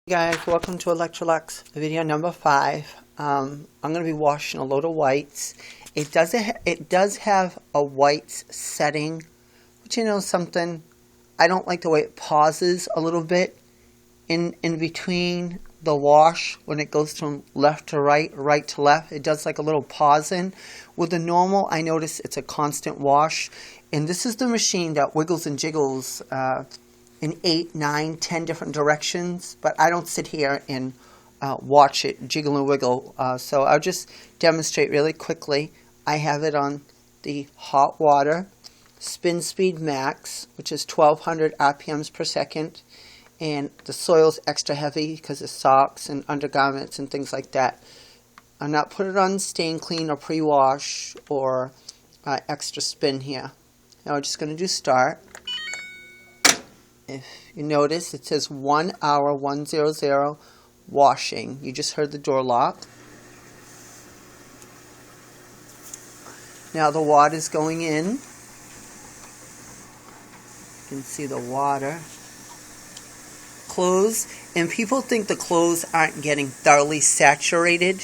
Hey guys, welcome to Electrolux video number 5. I'm going to be washing a load of whites. It does have a whites setting, but you know something, I don't like the way it pauses a little bit in between the wash when it goes from left to right, right to left. It does like a little pausing. With the normal, I notice it's a constant wash, and this is the machine that wiggles and jiggles in 8, 9, 10 different directions, but I don't sit here and watch it jiggle and wiggle. So I'll just demonstrate really quickly. I have it on the hot water, spin speed max, which is 1200 RPMs per second, and the soil's extra heavy because of socks and undergarments and things like that. I'm not put it on stain clean or pre-wash or extra spin here. Now we're just going to do start. If you notice, it says 1 hour 100 washing. You just heard the door lock. Now the water's going in. You can see the water. Clothes, and people think the clothes aren't getting thoroughly saturated,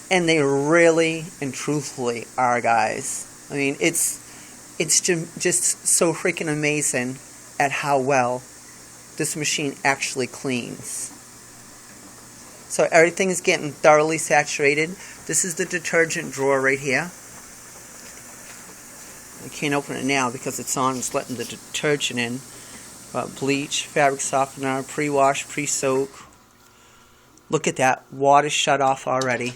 and they really and truthfully are, guys. I mean, it's just so freaking amazing at how well this machine actually cleans. So everything is getting thoroughly saturated. This is the detergent drawer right here. I can't open it now because it's on. It's letting the detergent in. Bleach, fabric softener, pre-wash, pre-soak. Look at that. Water shut off already.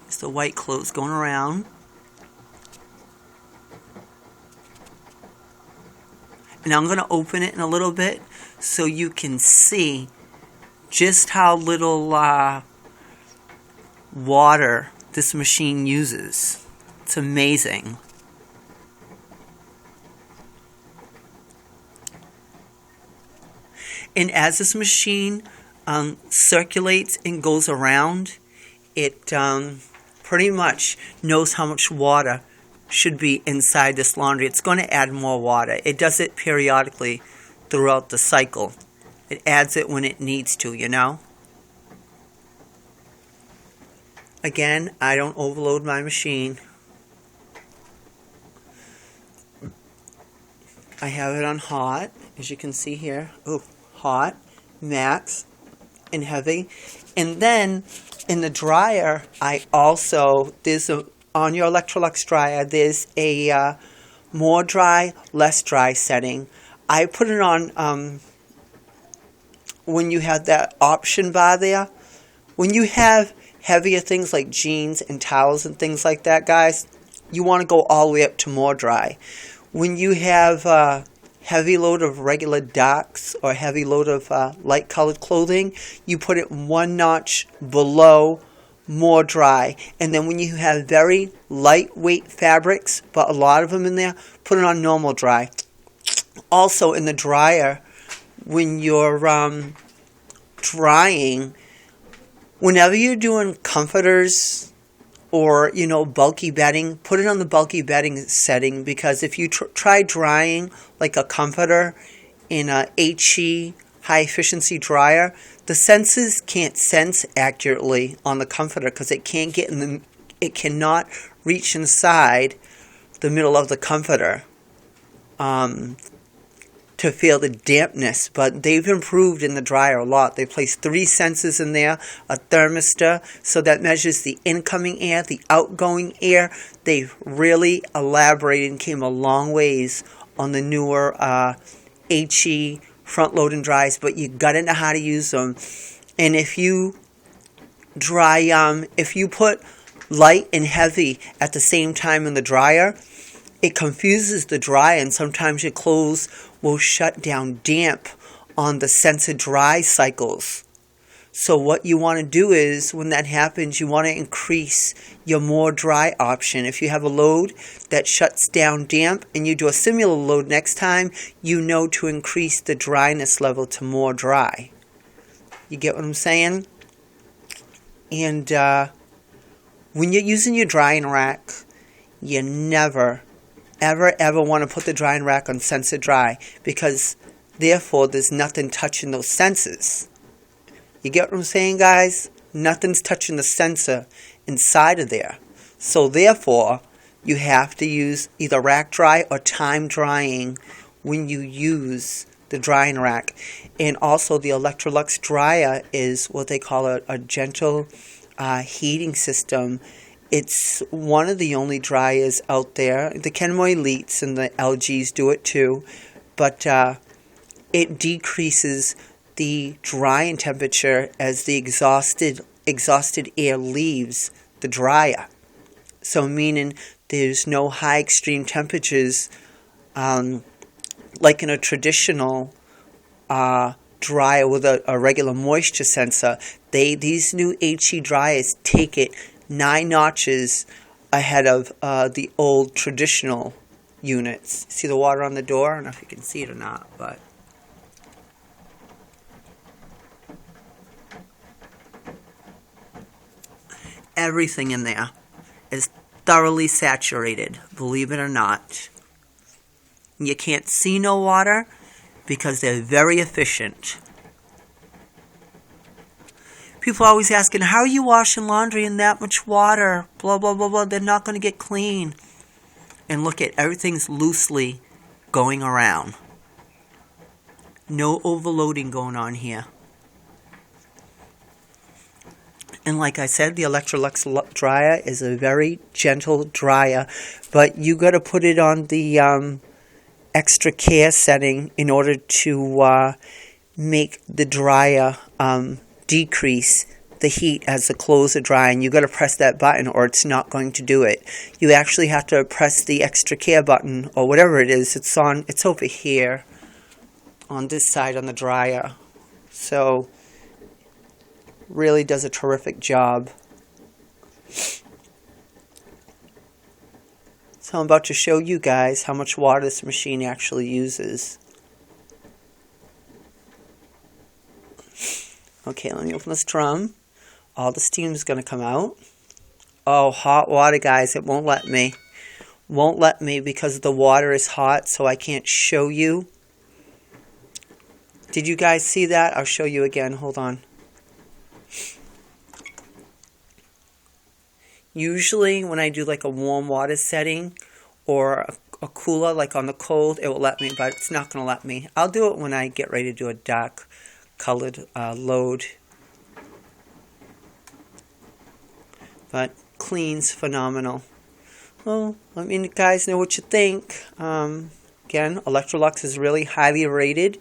It's the white clothes going around. And I'm going to open it in a little bit so you can see just how little water this machine uses. It's amazing. And as this machine circulates and goes around, it pretty much knows how much water should be inside this laundry. It's going to add more water. It does it periodically throughout the cycle. It adds it when it needs to, you know. Again, I don't overload my machine. I have it on hot, as you can see here. Oh, hot, max, and heavy. And then in the dryer, on your Electrolux dryer, there's a more dry, less dry setting. I put it on when you have that option bar there. When you have heavier things like jeans and towels and things like that, guys, you want to go all the way up to more dry. When you have a heavy load of regular darks or heavy load of light colored clothing, you put it one notch below more dry. And then when you have very lightweight fabrics, but a lot of them in there, put it on normal dry. Also in the dryer, when you're drying, whenever you're doing comforters or, you know, bulky bedding, put it on the bulky bedding setting, because if you try drying like a comforter in a HE high efficiency dryer, the senses can't sense accurately on the comforter because it can't get in it cannot reach inside the middle of the comforter to feel the dampness. But they've improved in the dryer a lot. They placed 3 sensors in there, a thermistor, so that measures the incoming air, the outgoing air. They've really elaborated and came a long ways on the newer HE front load and dries, but you gotta know how to use them. And if you if you put light and heavy at the same time in the dryer, it confuses the dryer, and sometimes your clothes will shut down damp on the sensor dry cycles. So what you want to do is, when that happens, you want to increase your more dry option. If you have a load that shuts down damp and you do a similar load next time, you know to increase the dryness level to more dry. You get what I'm saying? And when you're using your drying rack, you never, ever want to put the drying rack on sensor dry, because Therefore, there's nothing touching those sensors. You get what I'm saying, guys? Nothing's touching the sensor inside of there. So therefore, you have to use either rack dry or time drying when you use the drying rack. And also the Electrolux dryer is what they call a gentle heating system. It's one of the only dryers out there. The Kenmore Elites and the LGs do it too. But it decreases the drying temperature as the exhausted air leaves the dryer. So meaning there's no high extreme temperatures like in a traditional dryer with a regular moisture sensor. These new HE dryers take it 9 notches ahead of the old traditional units. See the water on the door? I don't know if you can see it or not, but everything in there is thoroughly saturated, believe it or not. You can't see no water because they're very efficient. People are always asking, how are you washing laundry in that much water? Blah, blah, blah, blah. They're not going to get clean. And look at everything's loosely going around. No overloading going on here. And like I said, the Electrolux dryer is a very gentle dryer, but you got to put it on the extra care setting in order to make the dryer decrease the heat as the clothes are drying. You got to press that button or it's not going to do it. You actually have to press the extra care button or whatever it is. It's over here on this side on the dryer. So really does a terrific job. So I'm about to show you guys how much water this machine actually uses. Okay, let me open this drum. All the steam is going to come out. Oh, hot water, guys. It won't let me. Won't let me because the water is hot, so I can't show you. Did you guys see that? I'll show you again. Hold on. Usually when I do like a warm water setting or a cooler like on the cold, it will let me, but it's not going to let me. I'll do it when I get ready to do a dark colored load. But cleans phenomenal. Well, let me guys know what you think. Again, Electrolux is really highly rated,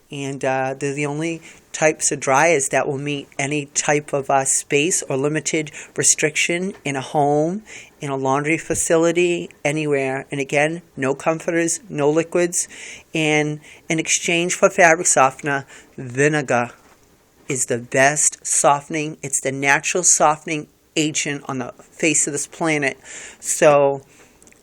and they're the only types of dryers that will meet any type of space or limited restriction in a home, in a laundry facility, anywhere. And again, no comforters, no liquids. And in exchange for fabric softener, vinegar is the best softening. It's the natural softening agent on the face of this planet. So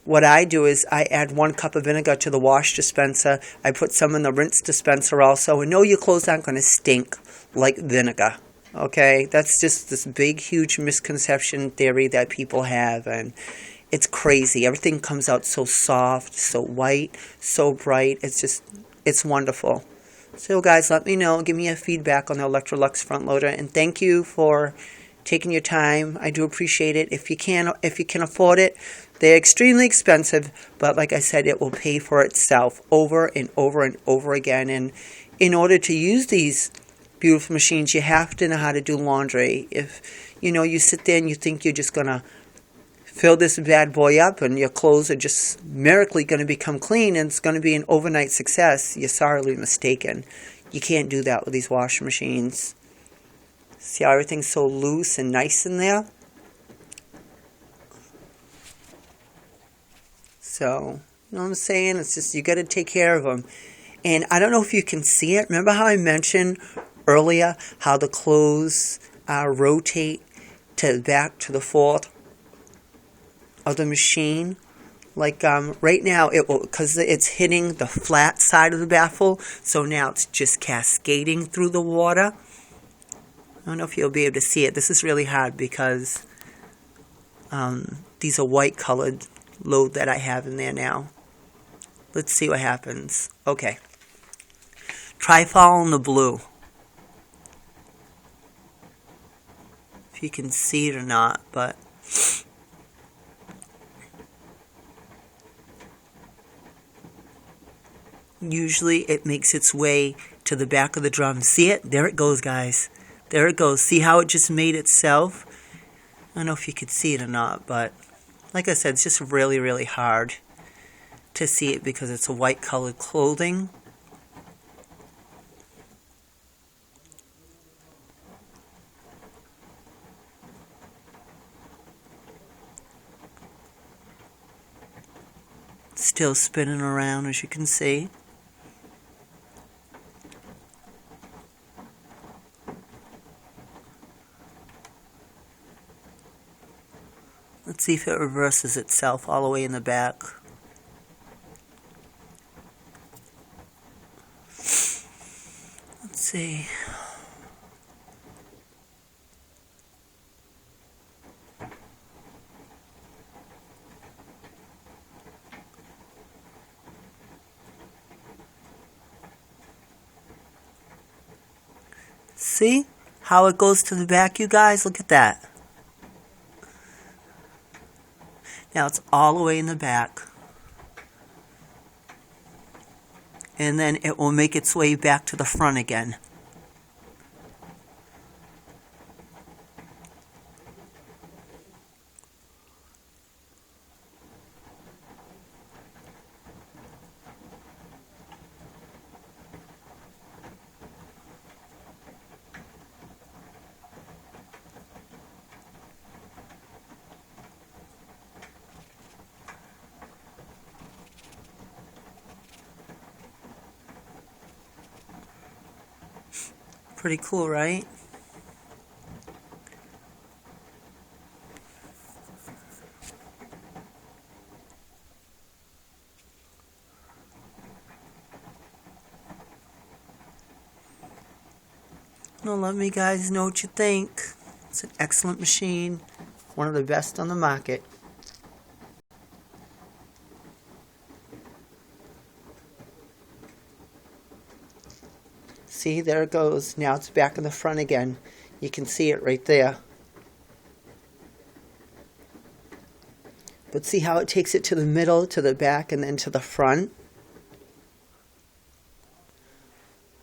what I do is I add 1 cup of vinegar to the wash dispenser. I put some in the rinse dispenser also. And no, your clothes aren't going to stink like vinegar. Okay? That's just this big, huge misconception theory that people have. And it's crazy. Everything comes out so soft, so white, so bright. It's wonderful. So guys, let me know. Give me a feedback on the Electrolux front loader. And thank you for taking your time. I do appreciate it. If you can afford it, they're extremely expensive, but like I said, it will pay for itself over and over and over again. And in order to use these beautiful machines, you have to know how to do laundry. If you sit there and you think you're just gonna fill this bad boy up and your clothes are just miraculously going to become clean and it's going to be an overnight success, you're sorely mistaken. You can't do that with these washing machines. See how everything's so loose and nice in there? So, you know what I'm saying? It's just, you got to take care of them. And I don't know if you can see it. Remember how I mentioned earlier how the clothes rotate back to the fourth of the machine? Like right now, it will, because it's hitting the flat side of the baffle, so now it's just cascading through the water. I don't know if you'll be able to see it. This is really hard because these are white colored load that I have in there now. Let's see what happens. Okay. Try following the blue. If you can see it or not, but usually it makes its way to the back of the drum. See it? There it goes, guys. There it goes. See how it just made itself? I don't know if you could see it or not, but like I said, it's just really, really hard to see it because it's a white colored clothing. Still spinning around, as you can see. Let's see if it reverses itself all the way in the back. Let's see. See how it goes to the back, you guys? Look at that. Now it's all the way in the back. And then it will make its way back to the front again. Pretty cool, right? Well, let me guys know what you think. It's an excellent machine. One of the best on the market. See, there it goes. Now it's back in the front again. You can see it right there. But see how it takes it to the middle, to the back, and then to the front?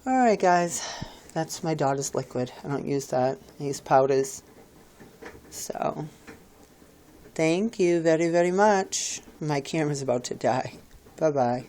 Alright guys, that's my daughter's liquid. I don't use that. I use powders. So, thank you very, very much. My camera's about to die. Bye-bye.